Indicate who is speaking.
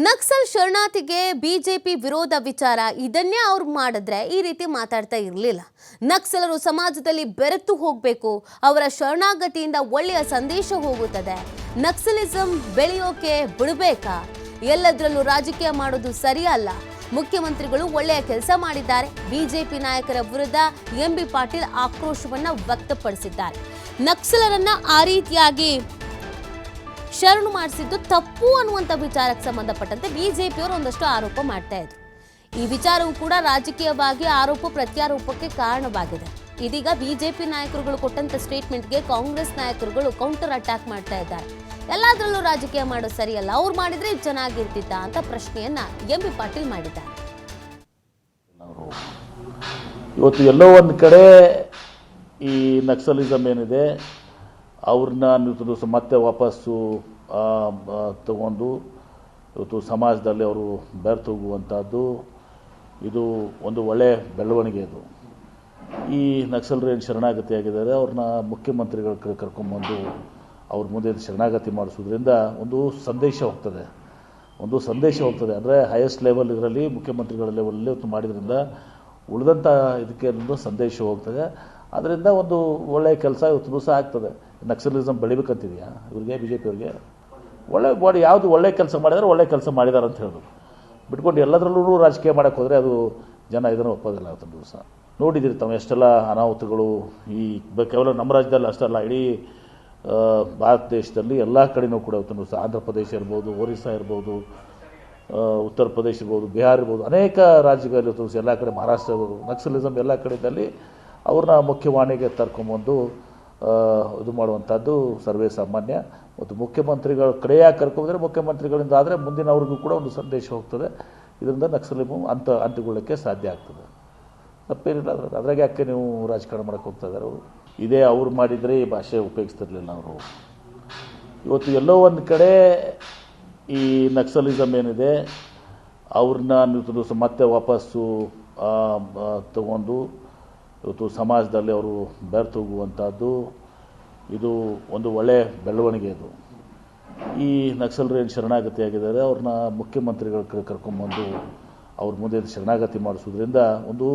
Speaker 1: Naxal ಶರಣಾರ್ಥಿಗೆ BJP ವಿರೋಧ ವಿಚಾರ ಇದನ್ನೇ ಅವ್ರು ಮಾಡಿದ್ರೆ ಈ ರೀತಿ ಮಾತಾಡ್ತಾ ಇರಲಿಲ್ಲ. ನಕ್ಸಲರು ಸಮಾಜದಲ್ಲಿ ಬೆರೆತು ಹೋಗಬೇಕು, ಅವರ ಶರಣಾಗತಿಯಿಂದ ಒಳ್ಳೆಯ ಸಂದೇಶ ಹೋಗುತ್ತದೆ. ನಕ್ಸಲಿಸಂ ಬೆಳೆಯೋಕೆ ಬಿಡಬೇಕಾ? ಎಲ್ಲದರಲ್ಲೂ ರಾಜಕೀಯ ಮಾಡೋದು ಸರಿಯಲ್ಲ. ಮುಖ್ಯಮಂತ್ರಿಗಳು ಒಳ್ಳೆಯ ಕೆಲಸ ಮಾಡಿದ್ದಾರೆ. ಬಿಜೆಪಿ ನಾಯಕರ ವಿರುದ್ಧ ಎಂಬಿ ಪಾಟೀಲ್ ಆಕ್ರೋಶವನ್ನ ವ್ಯಕ್ತಪಡಿಸಿದ್ದಾರೆ. ನಕ್ಸಲರನ್ನ ಆ ರೀತಿಯಾಗಿ ಶರಣು ಮಾಡಿಸಿದ್ದು ತಪ್ಪು ಅನ್ನುವಂಥ ವಿಚಾರಕ್ಕೆ ಸಂಬಂಧಪಟ್ಟಂತೆ ಬಿಜೆಪಿಯವರು ಒಂದಷ್ಟು ಆರೋಪ ಮಾಡ್ತಾ ಇದ್ರು. ಈ ವಿಚಾರವೂ ಕೂಡ ರಾಜಕೀಯವಾಗಿ ಆರೋಪ ಪ್ರತ್ಯಾರೋಪಕ್ಕೆ ಕಾರಣವಾಗಿದೆ. ಇದೀಗ ಬಿಜೆಪಿ ನಾಯಕರುಗಳು ಕೊಟ್ಟಂತ ಸ್ಟೇಟ್ಮೆಂಟ್ಗೆ ಕಾಂಗ್ರೆಸ್ ನಾಯಕರುಗಳು ಕೌಂಟರ್ ಅಟ್ಯಾಕ್ ಮಾಡ್ತಾ ಇದ್ದಾರೆ. ಎಲ್ಲದರಲ್ಲೂ ರಾಜಕೀಯ ಮಾಡೋದು ಸರಿಯಲ್ಲ, ಅವ್ರು ಮಾಡಿದ್ರೆ ಚೆನ್ನಾಗಿರ್ತಿತ್ತ ಅಂತ ಪ್ರಶ್ನೆಯನ್ನ ಎಂಬಿ ಪಾಟೀಲ್ ಮಾಡಿದ್ದಾರೆ.
Speaker 2: ಇವತ್ತು ಎಲ್ಲೋ ಒಂದು ಕಡೆ ಈ ನಕ್ಸಲಿಸಮ್ ಏನಿದೆ ಅವ್ರನ್ನ ಇವತ್ತು ಮತ್ತೆ ವಾಪಸ್ಸು ತಗೊಂಡು ಇವತ್ತು ಸಮಾಜದಲ್ಲಿ ಅವರು ಬೆರೆತು ಹೋಗುವಂಥದ್ದು ಇದು ಒಂದು ಒಳ್ಳೆಯ ಬೆಳವಣಿಗೆ. ಇದು ಈ ನಕ್ಸಲರು ಏನು ಶರಣಾಗತಿ ಆಗಿದ್ದಾರೆ ಅವ್ರನ್ನ ಮುಖ್ಯಮಂತ್ರಿಗಳ ಕಡೆ ಕರ್ಕೊಂಡ್ಬಂದು ಅವ್ರ ಮುಂದೆ ಶರಣಾಗತಿ ಮಾಡಿಸೋದ್ರಿಂದ ಒಂದು ಸಂದೇಶ ಹೋಗ್ತದೆ. ಅಂದರೆ ಹೈಯೆಸ್ಟ್ ಲೆವೆಲ್ ಇದರಲ್ಲಿ ಮುಖ್ಯಮಂತ್ರಿಗಳ ಲೆವೆಲಲ್ಲಿ ಮಾಡಿದ್ರಿಂದ ಉಳಿದಂಥ ಇದಕ್ಕೆ ಒಂದು ಸಂದೇಶ ಹೋಗ್ತದೆ. ಅದರಿಂದ ಒಂದು ಒಳ್ಳೆಯ ಕೆಲಸ ಇವತ್ತು ದಿವಸ ಆಗ್ತದೆ. ನಕ್ಸಲಿಸಮ್ ಬೆಳಿಬೇಕಂತಿದೆಯಾ ಇವ್ರಿಗೆ, ಬಿ ಜೆ ಪಿಯವ್ರಿಗೆ? ಯಾವುದು ಒಳ್ಳೆ ಕೆಲಸ ಮಾಡಿದರೆ ಒಳ್ಳೆ ಕೆಲಸ ಮಾಡಿದ್ದಾರೆ ಅಂತ ಹೇಳೋದು ಬಿಟ್ಕೊಂಡು ಎಲ್ಲದರಲ್ಲೂ ರಾಜಕೀಯ ಮಾಡೋಕ್ಕೆ ಹೋದರೆ ಅದು ಜನ ಇದನ್ನು ಒಪ್ಪೋದಿಲ್ಲ. ಇವತ್ತು ದಿವಸ ನೋಡಿದ್ದೀರಿ ತಾವು ಎಷ್ಟೆಲ್ಲ ಅನಾಹುತಗಳು ಈ ಕೇವಲ ನಮ್ಮ ರಾಜ್ಯದಲ್ಲಿ ಅಷ್ಟಲ್ಲ, ಇಡೀ ಭಾರತ ದೇಶದಲ್ಲಿ ಎಲ್ಲ ಕಡೆಯೂ ಕೂಡ ಇವತ್ತು ದಿವಸ ಆಂಧ್ರ ಪ್ರದೇಶ ಇರ್ಬೋದು, ಒರಿಸ್ಸಾ ಇರ್ಬೋದು, ಉತ್ತರ ಪ್ರದೇಶ ಇರ್ಬೋದು, ಬಿಹಾರ ಇರ್ಬೋದು, ಅನೇಕ ರಾಜ್ಯಗಳಲ್ಲಿ ಇವತ್ತು ಎಲ್ಲ ಕಡೆ, ಮಹಾರಾಷ್ಟ್ರ ಇರ್ಬೋದು, ನಕ್ಸಲಿಸಮ್ ಎಲ್ಲ ಕಡೆಯಲ್ಲಿ ಅವ್ರನ್ನ ಮುಖ್ಯವಾಣಿಗೆ ತರ್ಕೊಂಬಂದು ಇದು ಮಾಡುವಂಥದ್ದು ಸರ್ವೇ ಸಾಮಾನ್ಯ. ಮತ್ತು ಮುಖ್ಯಮಂತ್ರಿಗಳ ಕಡೆಯಾಗಿ ಕರ್ಕೊಂಡ್ರೆ ಮುಖ್ಯಮಂತ್ರಿಗಳಿಂದ ಆದರೆ ಮುಂದಿನವ್ರಿಗೂ ಕೂಡ ಒಂದು ಸಂದೇಶ ಹೋಗ್ತದೆ. ಇದರಿಂದ ನಕ್ಸಲಿಸಮ್ ಅಂತ್ಯಗೊಳ್ಳಕ್ಕೆ ಸಾಧ್ಯ ಆಗ್ತದೆ. ತಪ್ಪೇನಿಲ್ಲ ಅದ್ರಾಗೆ ಯಾಕೆ ನೀವು ರಾಜಕಾರಣ ಮಾಡೋಕ್ಕೆ ಹೋಗ್ತಾ ಇದ್ದಾರೆ ಅವರು? ಇದೇ ಅವ್ರು ಮಾಡಿದರೆ ಈ ಭಾಷೆ ಉಪಯೋಗಿಸ್ತಿರ್ಲಿಲ್ಲ ಅವರು. ಇವತ್ತು ಎಲ್ಲೋ ಒಂದು ಕಡೆ ಈ ನಕ್ಸಲಿಸಮ್ ಏನಿದೆ ಅವ್ರನ್ನ ಇವತ್ತು ಮತ್ತೆ ವಾಪಸ್ಸು ತಗೊಂಡು ಇವತ್ತು ಸಮಾಜದಲ್ಲಿ ಅವರು ಬೆರೆತು ಹೋಗುವಂಥದ್ದು ಇದು ಒಂದು ಒಳ್ಳೆಯ ಬೆಳವಣಿಗೆ. ಇದು ಈ ನಕ್ಸಲರು ಏನು ಶರಣಾಗತಿ ಆಗಿದ್ದಾರೆ ಅವ್ರನ್ನ ಮುಖ್ಯಮಂತ್ರಿಗಳ ಕಡೆ ಕರ್ಕೊಂಡ್ಬಂದು ಅವ್ರ ಮುಂದೆ ಶರಣಾಗತಿ ಮಾಡಿಸೋದ್ರಿಂದ ಒಂದು